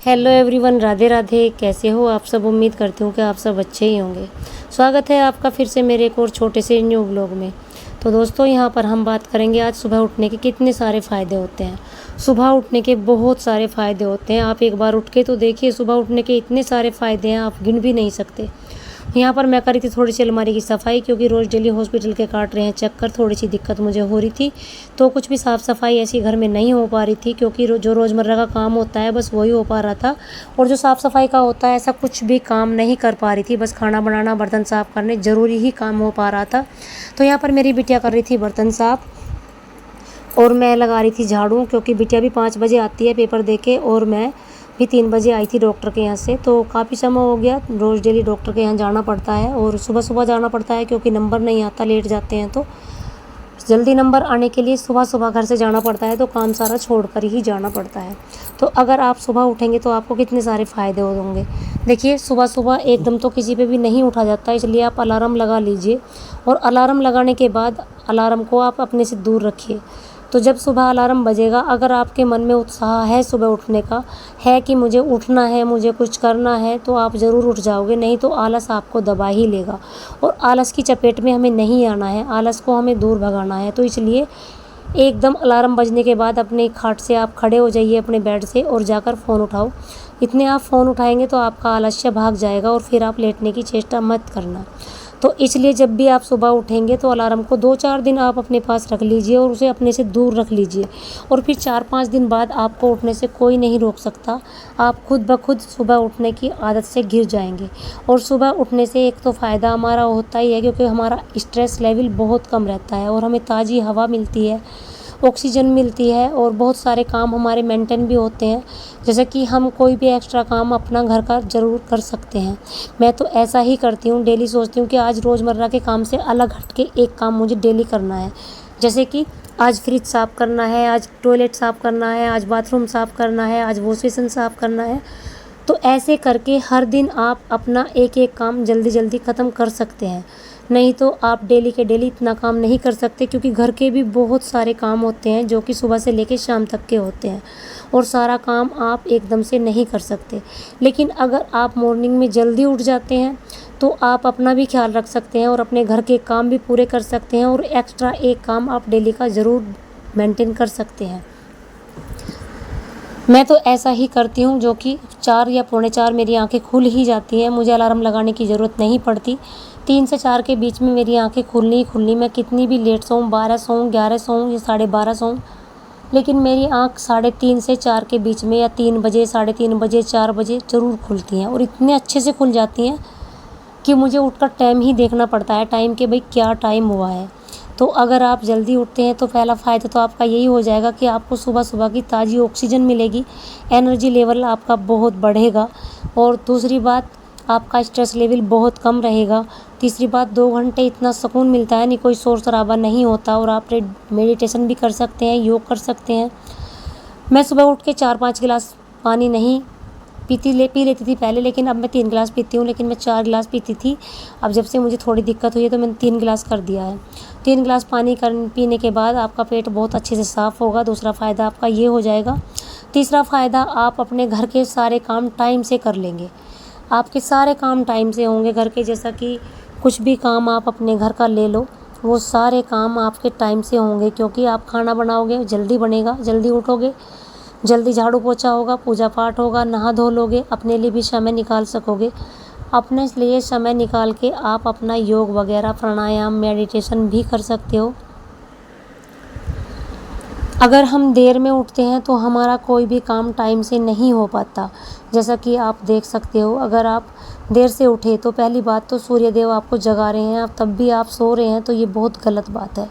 Hello everyone, Radhe Radhe. कैसे हो आप सब? उम्मीद करती हूँ कि आप सब अच्छे ही होंगे। स्वागत है आपका फिर से मेरे एक और छोटे से न्यू ब्लॉग में। तो दोस्तों, यहाँ पर हम बात करेंगे आज सुबह उठने के कितने सारे फ़ायदे होते हैं। सुबह उठने के बहुत सारे फ़ायदे होते हैं। आप एक बार उठ के तो देखिए, सुबह उठने के इतने सारे फ़ायदे हैं, आप गिन भी नहीं सकते। यहाँ पर मैं करी थी थोड़ी सी अलमारी की सफाई, क्योंकि रोज़ डेली हॉस्पिटल के काट रहे हैं चक्कर, थोड़ी सी दिक्कत मुझे हो रही थी। तो कुछ भी साफ़ सफाई ऐसी घर में नहीं हो पा रही थी, क्योंकि जो रोज़मर्रा का काम होता है बस वही हो पा रहा था। और जो साफ़ सफाई का होता है ऐसा कुछ भी काम नहीं कर पा रही थी। बस खाना बनाना, बर्तन साफ़ करने, ज़रूरी ही काम हो पा रहा था। तो यहाँ पर मेरी बिटिया कर रही थी बर्तन साफ़ और मैं लगा रही थी झाड़ू, क्योंकि बिटिया भी 5 बजे आती है पेपर दे के और मैं भी 3 बजे आई थी डॉक्टर के यहाँ से। तो काफ़ी समय हो गया, रोज़ डेली डॉक्टर के यहाँ जाना पड़ता है और सुबह सुबह जाना पड़ता है, क्योंकि नंबर नहीं आता, लेट जाते हैं। तो जल्दी नंबर आने के लिए सुबह सुबह घर से जाना पड़ता है, तो काम सारा छोड़ कर ही जाना पड़ता है। तो अगर आप सुबह उठेंगे तो आपको कितने सारे फ़ायदे होंगे। देखिए, सुबह सुबह एकदम तो किसी पे भी नहीं उठा जाता, इसलिए आप अलार्म लगा लीजिए और अलार्म लगाने के बाद अलार्म को आप अपने से दूर रखिए। तो जब सुबह अलार्म बजेगा, अगर आपके मन में उत्साह है सुबह उठने का, है कि मुझे उठना है, मुझे कुछ करना है, तो आप ज़रूर उठ जाओगे। नहीं तो आलस आपको दबा ही लेगा और आलस की चपेट में हमें नहीं आना है, आलस को हमें दूर भगाना है। तो इसलिए एकदम अलार्म बजने के बाद अपने खाट से आप खड़े हो जाइए, अपने बेड से, और जाकर फ़ोन उठाओ। इतने आप फ़ोन उठाएंगे तो आपका आलस्य भाग जाएगा और फिर आप लेटने की चेष्टा मत करना। तो इसलिए जब भी आप सुबह उठेंगे तो अलार्म को 2-4 दिन आप अपने पास रख लीजिए और उसे अपने से दूर रख लीजिए, और फिर 4-5 दिन बाद आपको उठने से कोई नहीं रोक सकता। आप खुद ब खुद सुबह उठने की आदत से घिर जाएंगे। और सुबह उठने से एक तो फ़ायदा हमारा होता ही है, क्योंकि हमारा स्ट्रेस लेवल बहुत कम रहता है और हमें ताज़ी हवा मिलती है, ऑक्सीजन मिलती है और बहुत सारे काम हमारे मेंटेन भी होते हैं। जैसे कि हम कोई भी एक्स्ट्रा काम अपना घर का ज़रूर कर सकते हैं। मैं तो ऐसा ही करती हूँ, डेली सोचती हूँ कि आज रोज़मर्रा के काम से अलग हट के एक काम मुझे डेली करना है। जैसे कि आज फ्रिज साफ़ करना है, आज टॉयलेट साफ़ करना है, आज बाथरूम साफ़ करना है, आज वॉश बेसिन साफ़ करना है। तो ऐसे करके हर दिन आप अपना एक एक काम जल्दी जल्दी ख़त्म कर सकते हैं। नहीं तो आप डेली के डेली इतना काम नहीं कर सकते, क्योंकि घर के भी बहुत सारे काम होते हैं जो कि सुबह से लेकर शाम तक के होते हैं और सारा काम आप एकदम से नहीं कर सकते। लेकिन अगर आप मॉर्निंग में जल्दी उठ जाते हैं तो आप अपना भी ख्याल रख सकते हैं और अपने घर के काम भी पूरे कर सकते हैं और एक्स्ट्रा एक काम आप डेली का ज़रूर मेंटेन कर सकते हैं। मैं तो ऐसा ही करती हूँ, जो कि 4 या पौने 4 मेरी आंखें खुल ही जाती हैं, मुझे अलार्म लगाने की ज़रूरत नहीं पड़ती। 3 से 4 के बीच में मेरी आंखें खुलनी ही खुलनी। मैं कितनी भी लेट सोऊं, 12 सोऊं, 11 सोऊं या 12:30 सोऊं, लेकिन मेरी आँख 3:30 से 4 के बीच में, या 3 बजे, 3:30 बजे, 4 बजे ज़रूर खुलती हैं और इतने अच्छे से खुल जाती हैं कि मुझे उठकर टाइम ही देखना पड़ता है, टाइम के भाई क्या टाइम हुआ है। तो अगर आप जल्दी उठते हैं तो पहला फ़ायदा तो आपका यही हो जाएगा कि आपको सुबह सुबह की ताज़ी ऑक्सीजन मिलेगी, एनर्जी लेवल आपका बहुत बढ़ेगा। और दूसरी बात, आपका स्ट्रेस लेवल बहुत कम रहेगा। तीसरी बात, 2 घंटे इतना सुकून मिलता है, नहीं कोई शोर शराबा नहीं होता और आप मेडिटेशन भी कर सकते हैं, योग कर सकते हैं। मैं सुबह उठ के 4-5 गिलास पानी नहीं पी लेती थी पहले, लेकिन अब मैं 3 गिलास पीती हूँ, लेकिन मैं 4 गिलास पीती थी। अब जब से मुझे थोड़ी दिक्कत हुई है तो मैंने 3 गिलास कर दिया है। 3 गिलास पानी पीने के बाद आपका पेट बहुत अच्छे से साफ़ होगा। दूसरा फ़ायदा आपका ये हो जाएगा। तीसरा फ़ायदा, आप अपने घर के सारे काम टाइम से कर लेंगे। आपके सारे काम टाइम से होंगे घर के, जैसा कि कुछ भी काम आप अपने घर का ले लो, वो सारे काम आपके टाइम से होंगे, क्योंकि आप खाना बनाओगे जल्दी बनेगा, जल्दी उठोगे, जल्दी झाड़ू पोछा होगा, पूजा पाठ होगा, नहा धो लोगे, अपने लिए भी समय निकाल सकोगे। अपने लिए समय निकाल के आप अपना योग वगैरह, प्राणायाम, मेडिटेशन भी कर सकते हो। अगर हम देर में उठते हैं तो हमारा कोई भी काम टाइम से नहीं हो पाता। जैसा कि आप देख सकते हो, अगर आप देर से उठे तो पहली बात तो सूर्यदेव आपको जगा रहे हैं, तब भी आप सो रहे हैं, तो ये बहुत गलत बात है।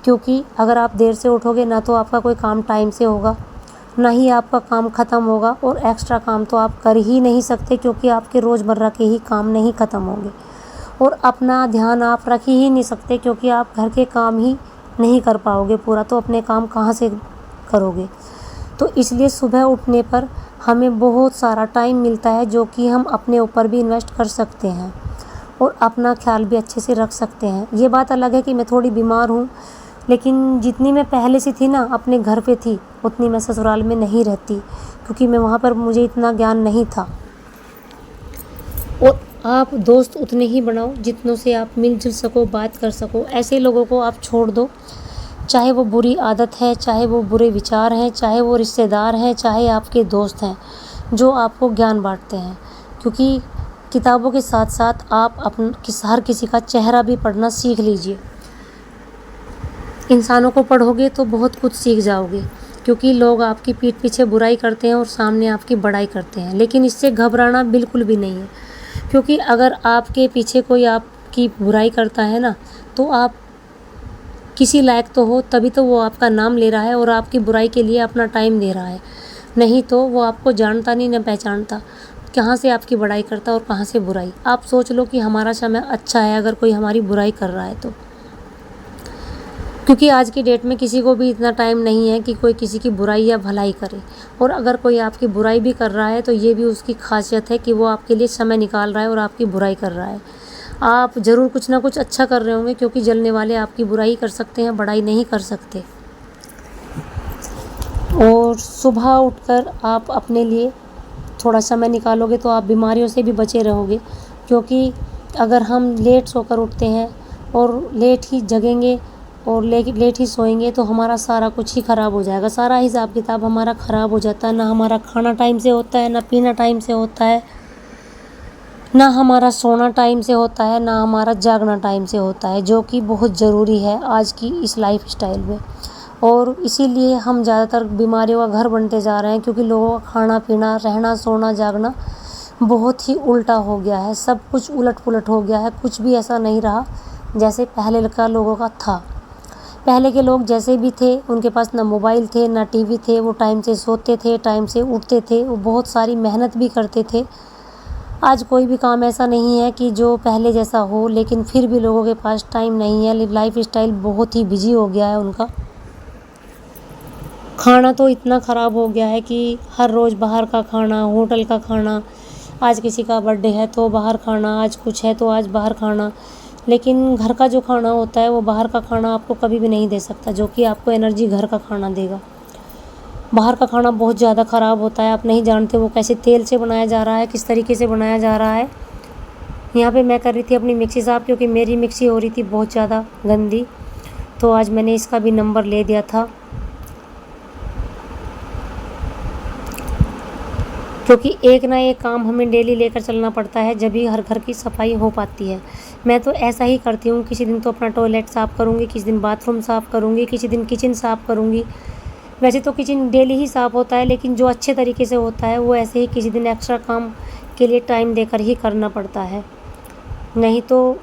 क्योंकि अगर आप देर से उठोगे ना तो आपका कोई काम टाइम से होगा, ना ही आपका काम ख़त्म होगा, और एक्स्ट्रा काम तो आप कर ही नहीं सकते, क्योंकि आपके रोज़मर्रा के ही काम नहीं ख़त्म होंगे। और अपना ध्यान आप रख ही नहीं सकते, क्योंकि आप घर के काम ही नहीं कर पाओगे पूरा, तो अपने काम कहाँ से करोगे। तो इसलिए सुबह उठने पर हमें बहुत सारा टाइम मिलता है, जो कि हम अपने ऊपर भी इन्वेस्ट कर सकते हैं और अपना ख्याल भी अच्छे से रख सकते हैं। ये बात अलग है कि मैं थोड़ी बीमार हूँ, लेकिन जितनी मैं पहले से थी ना अपने घर पे थी, उतनी मैं ससुराल में नहीं रहती, क्योंकि मैं वहाँ पर मुझे इतना ज्ञान नहीं था। और आप दोस्त उतने ही बनाओ जितनों से आप मिलजुल सको, बात कर सको। ऐसे लोगों को आप छोड़ दो, चाहे वो बुरी आदत है, चाहे वो बुरे विचार हैं, चाहे वो रिश्तेदार हैं, चाहे आपके दोस्त हैं, जो आपको ज्ञान बांटते हैं। क्योंकि किताबों के साथ साथ आप हर किसी का चेहरा भी पढ़ना सीख लीजिए। इंसानों को पढ़ोगे तो बहुत कुछ सीख जाओगे, क्योंकि लोग आपकी पीठ पीछे बुराई करते हैं और सामने आपकी बड़ाई करते हैं, लेकिन इससे घबराना बिल्कुल भी नहीं है। क्योंकि अगर आपके पीछे कोई आपकी बुराई करता है ना, तो आप किसी लायक तो हो, तभी तो वो आपका नाम ले रहा है और आपकी बुराई के लिए अपना टाइम दे रहा है। नहीं तो वो आपको जानता नहीं, न पहचानता, कहाँ से आपकी बड़ाई करता और कहाँ से बुराई। आप सोच लो कि हमारा समय अच्छा है अगर कोई हमारी बुराई कर रहा है तो। क्योंकि आज की डेट में किसी को भी इतना टाइम नहीं है कि कोई किसी की बुराई या भलाई करे। और अगर कोई आपकी बुराई भी कर रहा है तो ये भी उसकी खासियत है कि वो आपके लिए समय निकाल रहा है और आपकी बुराई कर रहा है। आप ज़रूर कुछ ना कुछ अच्छा कर रहे होंगे, क्योंकि जलने वाले आपकी बुराई कर सकते हैं, बड़ाई नहीं कर सकते। और सुबह उठकर आप अपने लिए थोड़ा समय निकालोगे तो आप बीमारियों से भी बचे रहोगे। क्योंकि अगर हम लेट सोकर उठते हैं और लेट ही जगेंगे और लेट ही सोएंगे तो हमारा सारा कुछ ही ख़राब हो जाएगा। सारा हिसाब किताब हमारा ख़राब हो जाता है। ना हमारा खाना टाइम से होता है, ना पीना टाइम से होता है, ना हमारा सोना टाइम से होता है, ना हमारा जागना टाइम से होता है, जो कि बहुत ज़रूरी है आज की इस लाइफ स्टाइल में। और इसीलिए हम ज़्यादातर बीमारियों का घर बनते जा रहे हैं, क्योंकि लोगों का खाना पीना, रहना, सोना, जागना बहुत ही उल्टा हो गया है। सब कुछ उलट पुलट हो गया है। कुछ भी ऐसा नहीं रहा जैसे पहले का लोगों का था। पहले के लोग जैसे भी थे, उनके पास ना मोबाइल थे, ना टीवी थे, वो टाइम से सोते थे, टाइम से उठते थे, वो बहुत सारी मेहनत भी करते थे। आज कोई भी काम ऐसा नहीं है कि जो पहले जैसा हो, लेकिन फिर भी लोगों के पास टाइम नहीं है। लाइफ स्टाइल बहुत ही बिजी हो गया है उनका। खाना तो इतना ख़राब हो गया है कि हर रोज़ बाहर का खाना, होटल का खाना, आज किसी का बर्थडे है तो बाहर खाना, आज कुछ है तो आज बाहर खाना। लेकिन घर का जो खाना होता है वो बाहर का खाना आपको कभी भी नहीं दे सकता, जो कि आपको एनर्जी घर का खाना देगा। बाहर का खाना बहुत ज़्यादा ख़राब होता है। आप नहीं जानते वो कैसे तेल से बनाया जा रहा है, किस तरीके से बनाया जा रहा है। यहाँ पे मैं कर रही थी अपनी मिक्सी साफ़, क्योंकि मेरी मिक्सी हो रही थी बहुत ज़्यादा गंदी, तो आज मैंने इसका भी नंबर ले दिया था। क्योंकि एक ना एक काम हमें डेली लेकर चलना पड़ता है, जब भी हर घर की सफाई हो पाती है। मैं तो ऐसा ही करती हूँ, किसी दिन तो अपना टॉयलेट साफ़ करूँगी, किसी दिन बाथरूम साफ़ करूँगी, किसी दिन किचन साफ़ करूँगी। वैसे तो किचन डेली ही साफ़ होता है, लेकिन जो अच्छे तरीके से होता है वो ऐसे ही किसी दिन एक्स्ट्रा काम के लिए टाइम देकर ही करना पड़ता है। नहीं तो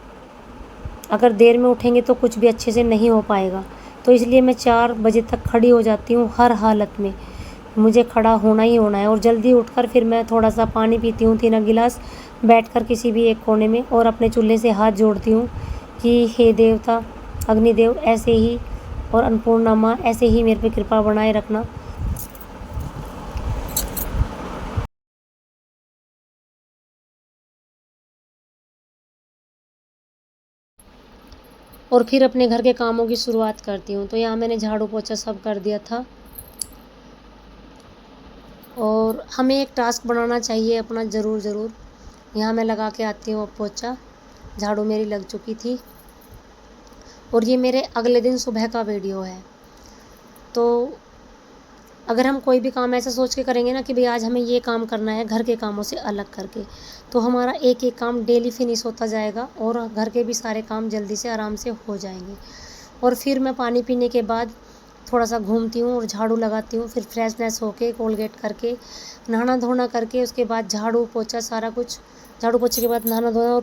अगर देर में उठेंगे तो कुछ भी अच्छे से नहीं हो पाएगा। तो इसलिए मैं 4 बजे तक खड़ी हो जाती हूँ हर हालत में। मुझे खड़ा होना ही होना है। और जल्दी उठकर फिर मैं थोड़ा सा पानी पीती हूँ, 3 गिलास, बैठकर किसी भी एक कोने में, और अपने चूल्हे से हाथ जोड़ती हूँ कि हे देवता, अग्निदेव, ऐसे ही, और अन्नपूर्णा माँ, ऐसे ही मेरे पे कृपा बनाए रखना। और फिर अपने घर के कामों की शुरुआत करती हूँ। तो यहाँ मैंने झाड़ू पोछा सब कर दिया था। और हमें एक टास्क बनाना चाहिए अपना, ज़रूर। यहाँ मैं लगा के आती हूँ अब पोछा। झाड़ू मेरी लग चुकी थी। और ये मेरे अगले दिन सुबह का वीडियो है। तो अगर हम कोई भी काम ऐसा सोच के करेंगे ना कि भाई आज हमें ये काम करना है घर के कामों से अलग करके, तो हमारा एक एक काम डेली फिनिश होता जाएगा और घर के भी सारे काम जल्दी से आराम से हो जाएंगे। और फिर मैं पानी पीने के बाद थोड़ा सा घूमती हूँ और झाड़ू लगाती हूँ। फिर फ्रेशनेस होके, कोलगेट करके, नहाना धोना करके, उसके बाद झाड़ू पोछा सारा कुछ, झाड़ू पोछे के बाद नहाना धोना और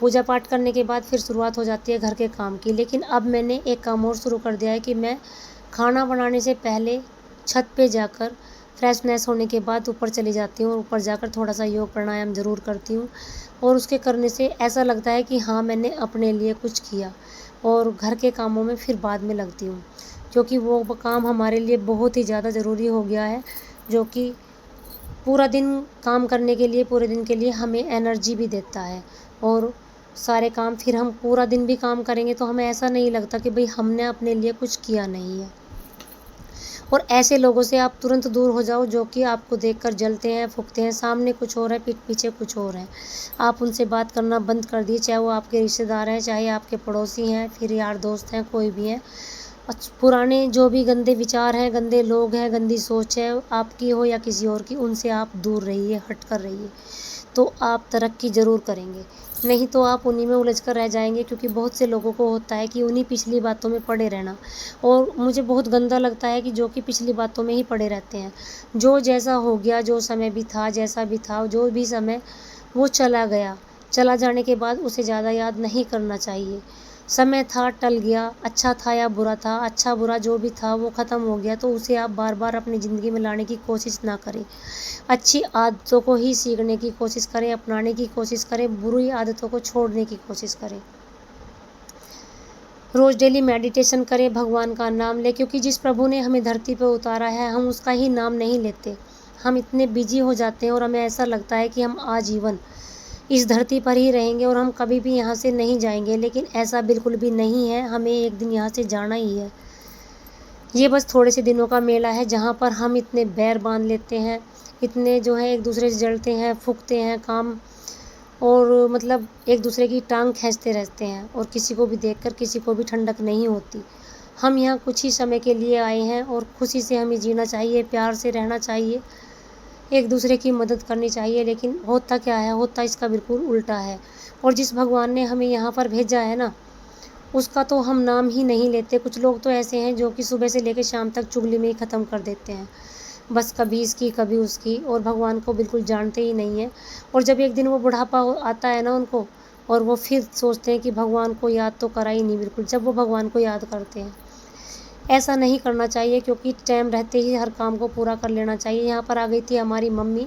पूजा पाठ करने के बाद फिर शुरुआत हो जाती है घर के काम की। लेकिन अब मैंने एक काम और शुरू कर दिया है कि मैं खाना बनाने से पहले छत पे जाकर फ्रेशनेस होने के बाद ऊपर चली जाती हूँ और ऊपर जाकर थोड़ा सा योग प्राणायाम ज़रूर करती हूँ। और उसके करने से ऐसा लगता है कि हाँ, मैंने अपने लिए कुछ किया। और घर के कामों में फिर बाद में लगती हूँ, क्योंकि वो काम हमारे लिए बहुत ही ज़्यादा ज़रूरी हो गया है, जो कि पूरा दिन काम करने के लिए, पूरे दिन के लिए हमें एनर्जी भी देता है। और सारे काम, फिर हम पूरा दिन भी काम करेंगे तो हमें ऐसा नहीं लगता कि भाई हमने अपने लिए कुछ किया नहीं है। और ऐसे लोगों से आप तुरंत दूर हो जाओ जो कि आपको देखकर जलते हैं, फूँकते हैं, सामने कुछ और है, पीठ पीछे कुछ और है। आप उनसे बात करना बंद कर दिए, चाहे वो आपके रिश्तेदार हैं, चाहे आपके पड़ोसी हैं, फिर यार दोस्त हैं, कोई भी हैं। पुराने जो भी गंदे विचार हैं, गंदे लोग हैं, गंदी सोच है आपकी हो या किसी और की, उनसे आप दूर रहिए, हट कर रहिए, तो आप तरक्की ज़रूर करेंगे। नहीं तो आप उन्हीं में उलझ कर रह जाएंगे, क्योंकि बहुत से लोगों को होता है कि उन्हीं पिछली बातों में पड़े रहना। और मुझे बहुत गंदा लगता है कि जो कि पिछली बातों में ही पड़े रहते हैं। जो जैसा हो गया, जो समय भी था, जैसा भी था, जो भी समय वो चला गया, चला जाने के बाद उसे ज़्यादा याद नहीं करना चाहिए। समय था, टल गया, अच्छा था या बुरा था, अच्छा बुरा जो भी था वो ख़त्म हो गया, तो उसे आप बार बार अपनी ज़िंदगी में लाने की कोशिश ना करें। अच्छी आदतों को ही सीखने की कोशिश करें, अपनाने की कोशिश करें, बुरी आदतों को छोड़ने की कोशिश करें। रोज़ डेली मेडिटेशन करें, भगवान का नाम लें, क्योंकि जिस प्रभु ने हमें धरती पर उतारा है, हम उसका ही नाम नहीं लेते। हम इतने बिजी हो जाते हैं और हमें ऐसा लगता है कि हम आजीवन इस धरती पर ही रहेंगे और हम कभी भी यहाँ से नहीं जाएंगे, लेकिन ऐसा बिल्कुल भी नहीं है। हमें एक दिन यहाँ से जाना ही है। ये बस थोड़े से दिनों का मेला है जहाँ पर हम इतने बैर बांध लेते हैं, इतने जो है एक दूसरे से जलते हैं, फूँकते हैं काम, और मतलब एक दूसरे की टांग खींचते रहते हैं, और किसी को भी देखकर किसी को भी ठंडक नहीं होती। हम यहाँ कुछ ही समय के लिए आए हैं और खुशी से हमें जीना चाहिए, प्यार से रहना चाहिए, एक दूसरे की मदद करनी चाहिए। लेकिन होता क्या है, होता इसका बिल्कुल उल्टा है। और जिस भगवान ने हमें यहाँ पर भेजा है ना, उसका तो हम नाम ही नहीं लेते। कुछ लोग तो ऐसे हैं जो कि सुबह से लेकर शाम तक चुगली में ही ख़त्म कर देते हैं, बस कभी इसकी कभी उसकी, और भगवान को बिल्कुल जानते ही नहीं हैं। और जब एक दिन वो बुढ़ापा आता है ना उनको, और वो फिर सोचते हैं कि भगवान को याद तो करा ही नहीं बिल्कुल, जब वो भगवान को याद करते हैं। ऐसा नहीं करना चाहिए, क्योंकि टाइम रहते ही हर काम को पूरा कर लेना चाहिए। यहाँ पर आ गई थी हमारी मम्मी,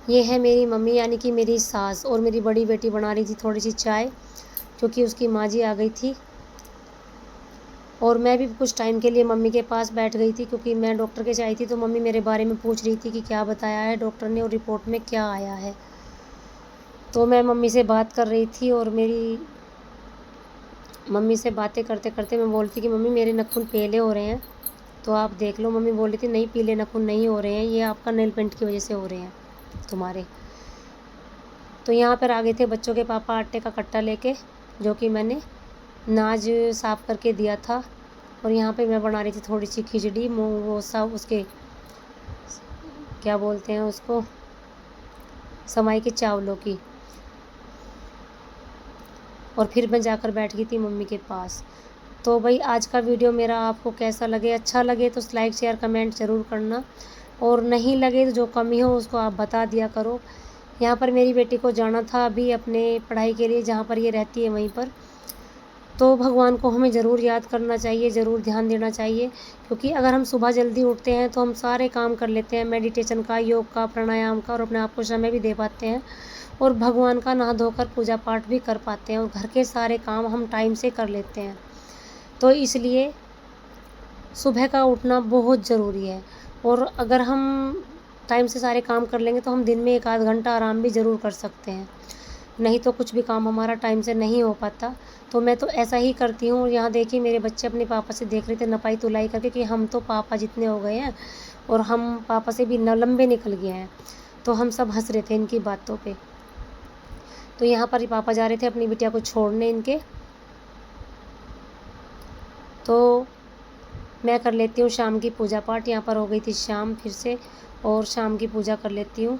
ये है मेरी मम्मी यानी कि मेरी सास, और मेरी बड़ी बेटी बना रही थी थोड़ी सी चाय, क्योंकि उसकी माँ जी आ गई थी। और मैं भी कुछ टाइम के लिए मम्मी के पास बैठ गई थी, क्योंकि मैं डॉक्टर के आई थी, तो मम्मी मेरे बारे में पूछ रही थी कि क्या बताया है डॉक्टर ने और रिपोर्ट में क्या आया है। तो मैं मम्मी से बात कर रही थी, और मेरी मम्मी से बातें करते करते मैं बोलती कि मम्मी मेरे नाखून पीले हो रहे हैं, तो आप देख लो। मम्मी बोल रही थी नहीं, पीले नाखून नहीं हो रहे हैं, ये आपका नेल पेंट की वजह से हो रहे हैं तुम्हारे। तो यहाँ पर आ गए थे बच्चों के पापा आटे का कट्टा लेके, जो कि मैंने नाज साफ़ करके दिया था। और यहाँ पे मैं बना रही थी थोड़ी सी खिचड़ी, मूंग वो सब उसके क्या बोलते हैं उसको, समाई के चावलों की। और फिर मैं जाकर बैठ गई थी मम्मी के पास। तो भाई आज का वीडियो मेरा आपको कैसा लगे, अच्छा लगे तो लाइक शेयर कमेंट ज़रूर करना, और नहीं लगे तो जो कमी हो उसको आप बता दिया करो। यहाँ पर मेरी बेटी को जाना था अभी अपने पढ़ाई के लिए, जहाँ पर ये रहती है वहीं पर। तो भगवान को हमें ज़रूर याद करना चाहिए, ज़रूर ध्यान देना चाहिए, क्योंकि अगर हम सुबह जल्दी उठते हैं तो हम सारे काम कर लेते हैं, मेडिटेशन का, योग का, प्राणायाम का, और अपने आप को समय भी दे पाते हैं, और भगवान का नहा धोकर पूजा पाठ भी कर पाते हैं, और घर के सारे काम हम टाइम से कर लेते हैं। तो इसलिए सुबह का उठना बहुत ज़रूरी है। और अगर हम टाइम से सारे काम कर लेंगे तो हम दिन में 1 आध घंटा आराम भी ज़रूर कर सकते हैं, नहीं तो कुछ भी काम हमारा टाइम से नहीं हो पाता। तो मैं तो ऐसा ही करती हूँ। यहाँ देखिए मेरे बच्चे अपने पापा से देख रहे थे नपाई तुलाई करके कि हम तो पापा जितने हो गए हैं, और हम पापा से भी लंबे निकल गए हैं। तो हम सब हंस रहे थे इनकी बातों पे। तो यहाँ पर पापा जा रहे थे अपनी बिटिया को छोड़ने इनके, तो मैं कर लेती हूँ शाम की पूजा पाठ। यहाँ पर हो गई थी शाम फिर से, और शाम की पूजा कर लेती हूँ।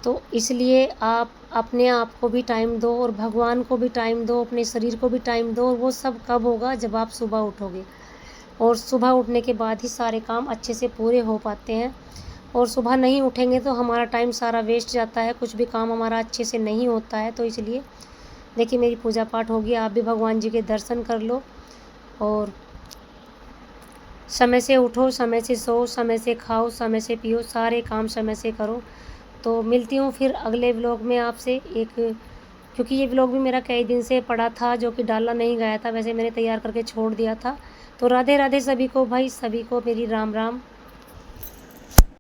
तो इसलिए आप अपने आप को भी टाइम दो, और भगवान को भी टाइम दो, अपने शरीर को भी टाइम दो। और वो सब कब होगा, जब आप सुबह उठोगे, और सुबह उठने के बाद ही सारे काम अच्छे से पूरे हो पाते हैं। और सुबह नहीं उठेंगे तो हमारा टाइम सारा वेस्ट जाता है, कुछ भी काम हमारा अच्छे से नहीं होता है। तो इसलिए देखिए मेरी पूजा पाठ होगी, आप भी भगवान जी के दर्शन कर लो, और समय से उठो, समय से सो, समय से खाओ, समय से पियो, सारे काम समय से करो। तो मिलती हूँ फिर अगले व्लॉग में आपसे क्योंकि ये व्लॉग भी मेरा कई दिन से पड़ा था, जो कि डाला नहीं गया था, वैसे मैंने तैयार करके छोड़ दिया था। तो राधे राधे सभी को भाई, सभी को मेरी राम राम।